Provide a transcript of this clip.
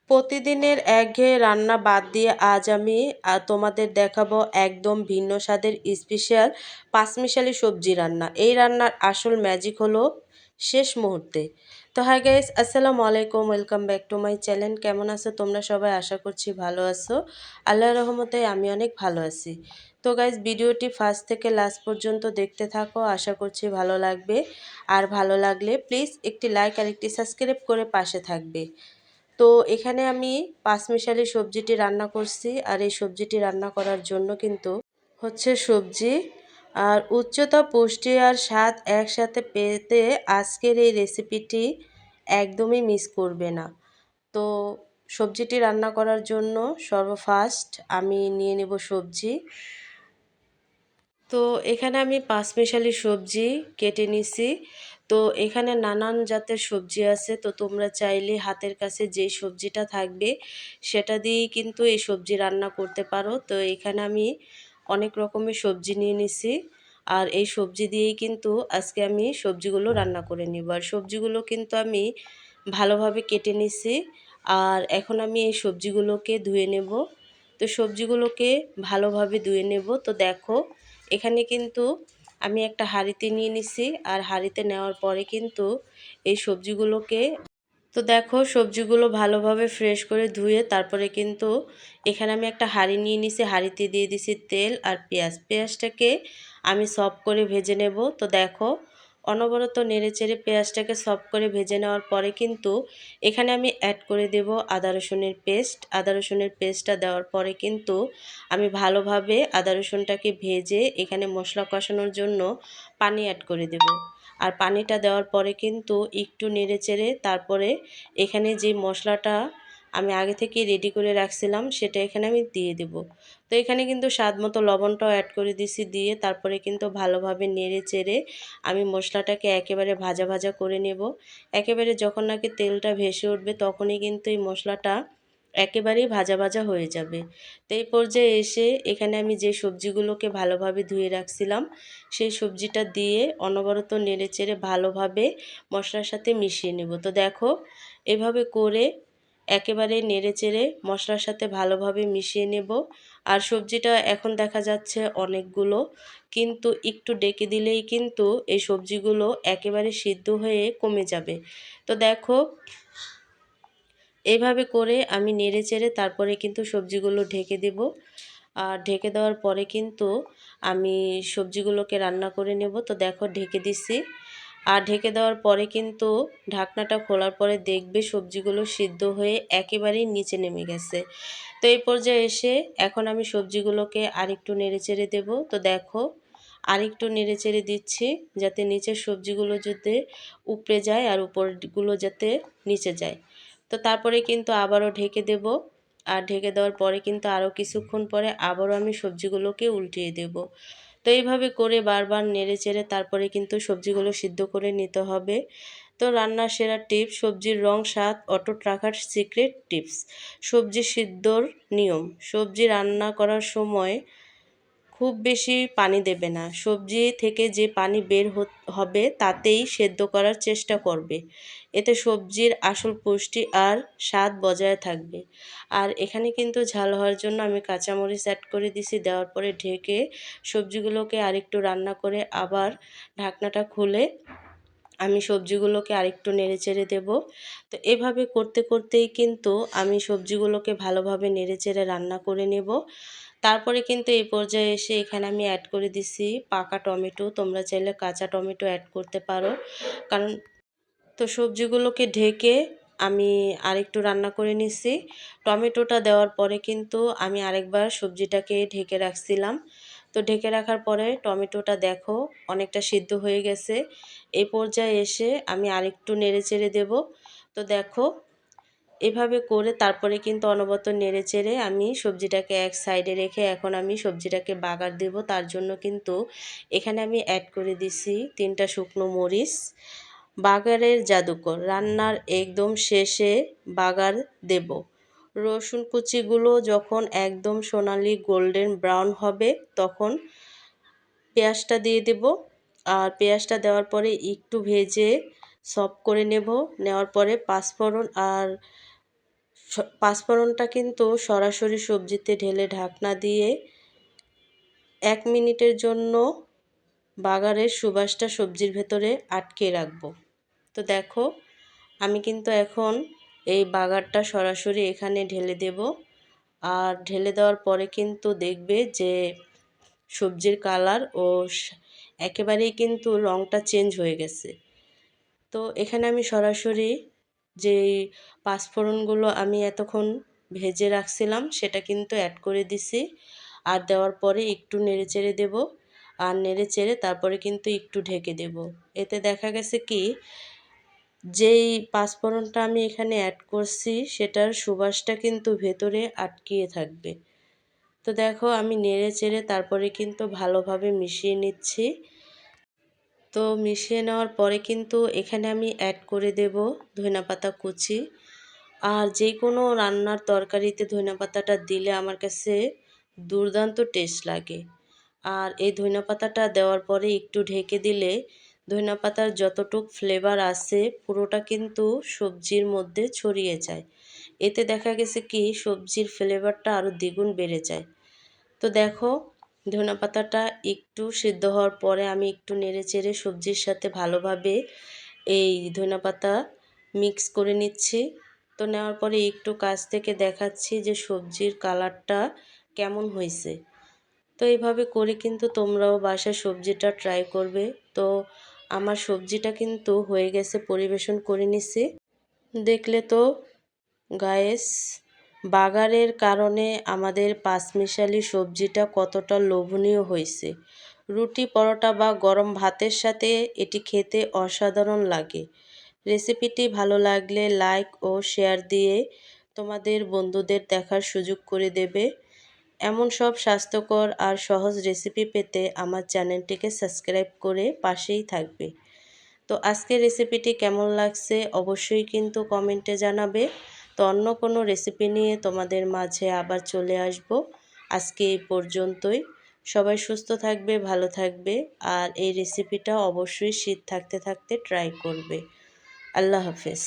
প্রতিদিনের একঘেয়ে রান্না বাদ দিয়ে আজ আমি তোমাদের দেখাবো একদম ভিন্ন স্বাদের স্পেশাল পাঁচমিশালি সবজি রান্না। এই রান্নার আসল ম্যাজিক হলো শেষ মুহূর্তে। তো হাই গাইস, আসসালামু আলাইকুম, welcome back to my channel. কেমন আছো তোমরা সবাই? আশা করছি ভালো আছো। আল্লাহর রহমতে আমি অনেক ভালো আছি। তো গাইস, ভিডিওটি ফার্স্ট থেকে লাস্ট পর্যন্ত দেখতে থাকো, আশা করছি ভালো লাগবে। আর ভালো লাগলে প্লিজ একটি লাইক আর একটি সাবস্ক্রাইব করে পাশে থাকবে। তো এখানে আমি পাঁচমিশালি সবজিটি রান্না করছি। আর এই সবজিটি রান্না করার জন্য কিন্তু হচ্ছে সবজি আর উচ্চতা, পুষ্টি আর স্বাদ একসাথে পেতে আজকের এই রেসিপিটি একদমই মিস করবে না। তো সবজিটি রান্না করার জন্য সর্বফার্স্ট আমি নিয়ে নেব সবজি। তো এখানে আমি পাঁচমিশালি সবজি কেটে নিছি। তো এখানে নানান জাতের সবজি আছে, তো তোমরা চাইলে হাতের কাছে যেই সবজিটা থাকবে সেটা দিয়েই কিন্তু এই সবজি রান্না করতে পারো। তো এখানে আমি অনেক রকমের সবজি নিয়ে নিছি। আর এই সবজি দিয়েই কিন্তু আজকে আমি সবজিগুলো রান্না করে নিব। আর সবজিগুলো কিন্তু আমি ভালোভাবে কেটে নিছি। আর এখন আমি এই সবজিগুলোকে ধুয়ে নেব। তো সবজিগুলোকে ভালোভাবে ধুয়ে নেব। তো দেখো, এখানে কিন্তু আমি একটা হাঁড়িতে নিয়ে নিছি। আর হাঁড়িতে নেওয়ার পরে কিন্তু এই সবজিগুলোকে, তো দেখো সবজিগুলো ভালোভাবে ফ্রেশ করে ধুয়ে তারপরে কিন্তু এখানে আমি একটা হাঁড়ি নিয়ে নিছি। হাঁড়িতে দিয়ে দিছি তেল আর পেঁয়াজটাকে আমি সফট করে ভেজে নেব। তো দেখো, অনবরত নেড়েচেড়ে পেঁয়াজটাকে সফট করে ভেজে নেওয়ার পরে কিন্তু এখানে আমি অ্যাড করে দেব আদা রসুনের পেস্ট। আদা রসুনের পেস্টটা দেওয়ার পরে কিন্তু আমি ভালোভাবে আদা রসুনটাকে ভেজে এখানে মশলা কষানোর জন্য পানি অ্যাড করে দেব। আর পানিটা দেওয়ার পরে কিন্তু একটু নেড়েচেড়ে তারপরে এখানে যে মশলাটা আমি আগে থেকে রেডি করে রাখছিলাম সেটা এখানে আমি দিয়ে দেব। তো এখানে কিন্তু স্বাদ মতো লবণটাও অ্যাড করে দিছি। দিয়ে তারপরে কিন্তু ভালোভাবে নেড়েচেড়ে আমি মশলাটাকে একেবারে ভাজা ভাজা করে নেব। একেবারে যখন নাকি তেলটা ভেসে উঠবে তখনই কিন্তু এই মশলাটা একেবারেই ভাজা ভাজা হয়ে যাবে। তো এই পর্যায়ে এসে এখানে আমি যে সবজিগুলোকে ভালোভাবে ধুয়ে রাখছিলাম সেই সবজিটা দিয়ে অনবরত নেড়েচেড়ে ভালোভাবে মশলার সাথে মিশিয়ে নেব। তো দেখো, এভাবে করে একেবারে নেড়েচেড়ে মশলার সাথে ভালোভাবে মিশিয়ে নেব। আর সবজিটা এখন দেখা যাচ্ছে অনেকগুলো, কিন্তু একটু ডেকে দিলেই কিন্তু এই সবজিগুলো একেবারে সিদ্ধ হয়ে কমে যাবে। তো দেখো, এইভাবে করে আমি নেড়েচেড়ে তারপরে কিন্তু সবজিগুলো ঢেকে দেব। আর ঢেকে দেওয়ার পরে কিন্তু আমি সবজিগুলোকে রান্না করে নেব। তো দেখো, ঢেকে দিছি। আর ঢেকে দেওয়ার পরে কিন্তু ঢাকনাটা খোলার পরে দেখবে সবজিগুলো সিদ্ধ হয়ে একেবারেই নিচে নেমে গেছে। তো এই পর্যায়ে এসে এখন আমি সবজিগুলোকে আরেকটু নেড়েচেড়ে দেব। তো দেখো, আরেকটু নেড়েচেড়ে দিচ্ছি যাতে নিচের সবজিগুলো যাতে উপড়ে যায় আর উপরগুলো যাতে নিচে যায়। তো তারপরে কিন্তু আবারও ঢেকে দেব। আর ঢেকে দেওয়ার পরে কিন্তু আরও কিছুক্ষণ পরে আবারও আমি সবজিগুলোকে উল্টিয়ে দেব। তো এইভাবে করে বারবার নেড়েচেড়ে তারপরে কিন্তু সবজিগুলো সিদ্ধ করে নিতে হবে। তো রান্নার সেরা টিপস, সবজির রং স্বাদ অটুট রাখার সিক্রেট টিপস। সবজি সিদ্ধর নিয়ম: সবজি রান্না করার সময় খুব বেশি পানি দেবে না। সবজি থেকে যে পানি বের হবে তাতেই সেদ্ধ করার চেষ্টা করবে। এতে সবজির আসল পুষ্টি আর স্বাদ বজায় থাকবে। আর এখানে কিন্তু ঝাল হওয়ার জন্য আমি কাঁচামরিচ অ্যাড করে দিছি। দেওয়ার পরে ঢেকে সবজিগুলোকে আরেকটু রান্না করে আবার ঢাকনাটা খুলে আমি সবজিগুলোকে আরেকটু নেড়েচেড়ে দেব। তো এভাবে করতে করতেই কিন্তু আমি সবজিগুলোকে ভালোভাবে নেড়েচেড়ে রান্না করে নেব। তারপরে কিন্তু এই পর্যায়ে এসে এখানে আমি অ্যাড করে দিছি পাকা টমেটো। তোমরা চাইলে কাঁচা টমেটো অ্যাড করতে পারো। কারণ তো সবজিগুলোকে ঢেকে আমি আরেকটু রান্না করে নিছি। টমেটোটা দেওয়ার পরে কিন্তু আমি আরেকবার সবজিটাকে ঢেকে রাখছিলাম। তো ঢেকে রাখার পরে টমেটোটা দেখো অনেকটা সিদ্ধ হয়ে গেছে। এই পর্যায়ে এসে আমি আরেকটু নেড়েচেড়ে দেব। তো দেখো, এভাবে করে তারপরে কিন্তু অনবরত নেড়েচেড়ে আমি সবজিটাকে এক সাইডে রেখে এখন আমি সবজিটাকে বাগার দেব। তার জন্য কিন্তু এখানে আমি অ্যাড করে দিছি 3টা শুকনো মরিচ। বাগারের জাদুকর, রান্নার একদম শেষে বাগার দেব। রসুন কুচিগুলো যখন একদম সোনালি গোল্ডেন ব্রাউন হবে তখন পেঁয়াজটা দিয়ে দেব। আর পেঁয়াজটা দেওয়ার পরে একটু ভেজে সফট করে নেব। নেওয়ার পরে পাঁচফোড়ন আর পাঁচফোড়নটা কিন্তু সরাসরি সবজিতে ঢেলে ঢাকনা দিয়ে 1 মিনিটের জন্য বাগারের সুবাসটা সবজির ভেতরে আটকে রাখবো। তো দেখো আমি কিন্তু এখন এই বাগারটা সরাসরি এখানে ঢেলে দেব। আর ঢেলে দেওয়ার পরে কিন্তু দেখবে যে সবজির কালার ও একেবারেই কিন্তু রঙটা চেঞ্জ হয়ে গেছে। তো এখানে আমি সরাসরি যেই পাঁচফোড়নগুলো আমি এতক্ষণ ভেজে রাখছিলাম সেটা কিন্তু অ্যাড করে দিছি। আর দেওয়ার পরে একটু নেড়েচেড়ে দেব। আর নেড়েচেড়ে তারপরে কিন্তু একটু ঢেকে দেব। এতে দেখা গেছে কি যেই পাঁচফোড়নটা আমি এখানে অ্যাড করছি সেটার সুবাসটা কিন্তু ভেতরে আটকিয়ে থাকবে। তো দেখো আমি নেড়েচেড়ে তারপরে কিন্তু ভালোভাবে মিশিয়ে নিচ্ছি। তো মিশিয়ে নেওয়ার পরে কিন্তু এখানে আমি অ্যাড করে দেব ধনেপাতা কুচি। আর যে কোনো রান্নার তরকারিতে ধনেপাতাটা দিলে আমার কাছে দুর্দান্ত টেস্ট লাগে। আর এই ধনেপাতাটা দেওয়ার পরে একটু ঢেকে দিলে ধনেপাতার যতটুক ফ্লেভার আছে পুরোটা কিন্তু সবজির মধ্যে ছড়িয়ে যায়। এতে দেখা গেছে কি সবজির ফ্লেভারটা আরও দ্বিগুণ বেড়ে যায়। তো দেখো ধনেপাতাটা একটু সিদ্ধ হওয়ার পরে আমি একটু নেড়েচেড়ে সবজির সাথে ভালোভাবে এই ধনেপাতা মিক্স করে নিচ্ছি। তো নেওয়ার পরে একটু কাছ থেকে দেখাচ্ছি যে সবজির কালারটা কেমন হয়েছে। তো এইভাবে করে কিন্তু তোমরাও বাসায় সবজিটা ট্রাই করবে। তো আমার সবজিটা কিন্তু হয়ে গেছে, পরিবেশন করে নিছি। দেখলে তো গায়েস বাগারের কারণে আমাদের পাঁচমিশালি সবজিটা কতটা লোভনীয় হয়েছে। রুটি পরোটা বা গরম ভাতের সাথে এটি খেতে অসাধারণ লাগে। রেসিপিটি ভালো লাগলে লাইক ও শেয়ার দিয়ে তোমাদের বন্ধুদের দেখার সুযোগ করে দেবে। এমন সব স্বাস্থ্যকর আর সহজ রেসিপি পেতে আমার চ্যানেলটিকে সাবস্ক্রাইব করে পাশেই থাকবে। তো আজকের রেসিপিটি কেমন লাগছে অবশ্যই কিন্তু কমেন্টে জানাবে। তো অন্য কোনো রেসিপি নিয়ে তোমাদের মাঝে আবার চলে আসব। আজকে এই পর্যন্তই। সবাই সুস্থ থাকবে, ভালো থাকবে। আর এই রেসিপিটা অবশ্যই শীত থাকতে থাকতে ট্রাই করবে। আল্লাহ হাফেজ।